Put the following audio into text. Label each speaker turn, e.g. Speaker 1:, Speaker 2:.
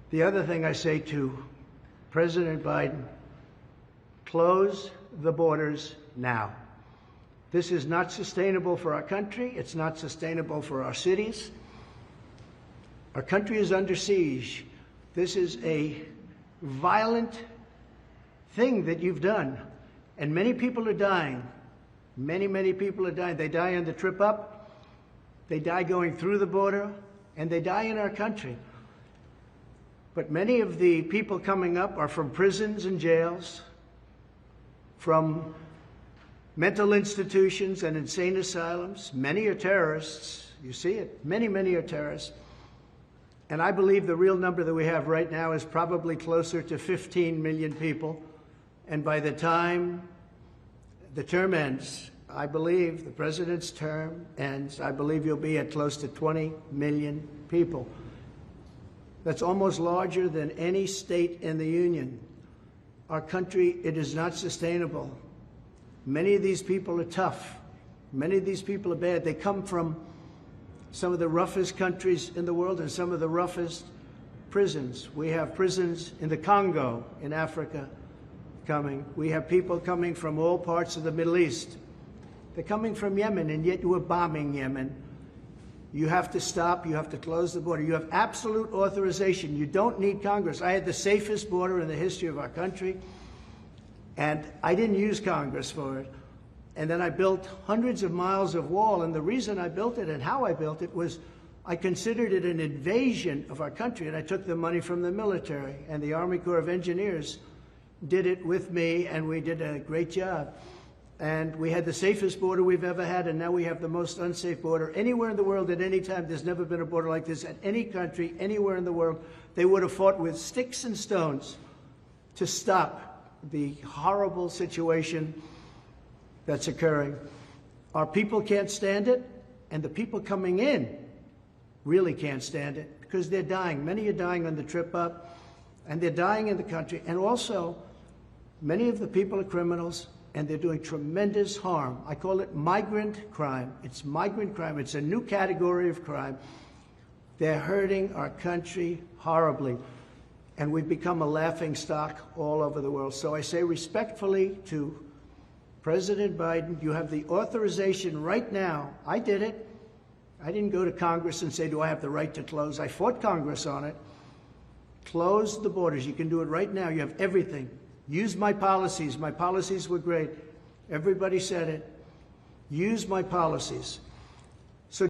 Speaker 1: The other thing I say to President Biden, close the borders now. This is not sustainable for our country. It's not sustainable for our cities. Our country is under siege. This is a violent thing that you've done. And many people are dying. Many, many people are dying. They die on the trip up. They die going through the border. And they die in our country. But many of the people coming up are from prisons and jails, from mental institutions and insane asylums. Many are terrorists. You see it. Many, many are terrorists. And I believe the real number that we have right now is probably closer to 15 million people. And by the time the term ends, I believe the president's term ends, I believe you'll be at close to 20 million people. That's almost larger than any state in the Union. Our country, it is not sustainable. Many of these people are tough. Many of these people are bad. They come from some of the roughest countries in the world and some of the roughest prisons. We have prisons in the Congo, in Africa, coming. We have people coming from all parts of the Middle East. They're coming from Yemen, and yet you are bombing Yemen. You have to stop. You have to close the border. You have absolute authorization. You don't need Congress. I had the safest border in the history of our country, and I didn't use Congress for it. And then I built hundreds of miles of wall, and the reason I built it and how I built it was I considered it an invasion of our country, and I took the money from the military, and the Army Corps of Engineers did it with me, and we did a great job. And we had the safest border we've ever had, and now we have the most unsafe border anywhere in the world at any time. There's never been a border like this at any country, anywhere in the world. They would have fought with sticks and stones to stop the horrible situation that's occurring. Our people can't stand it, and the people coming in really can't stand it because they're dying. Many are dying on the trip up, and they're dying in the country. And also, many of the people are criminals, and they're doing tremendous harm. I call it migrant crime. It's migrant crime. It's a new category of crime. They're hurting our country horribly, and we've become a laughing stock all over the world. So I say respectfully to President Biden, you have the authorization right now. I did it. I didn't go to Congress and say, do I have the right to close? I fought Congress on it. Close the borders. You can do it right now. You have everything. Use my policies. My policies were great. Everybody said it. Use my policies.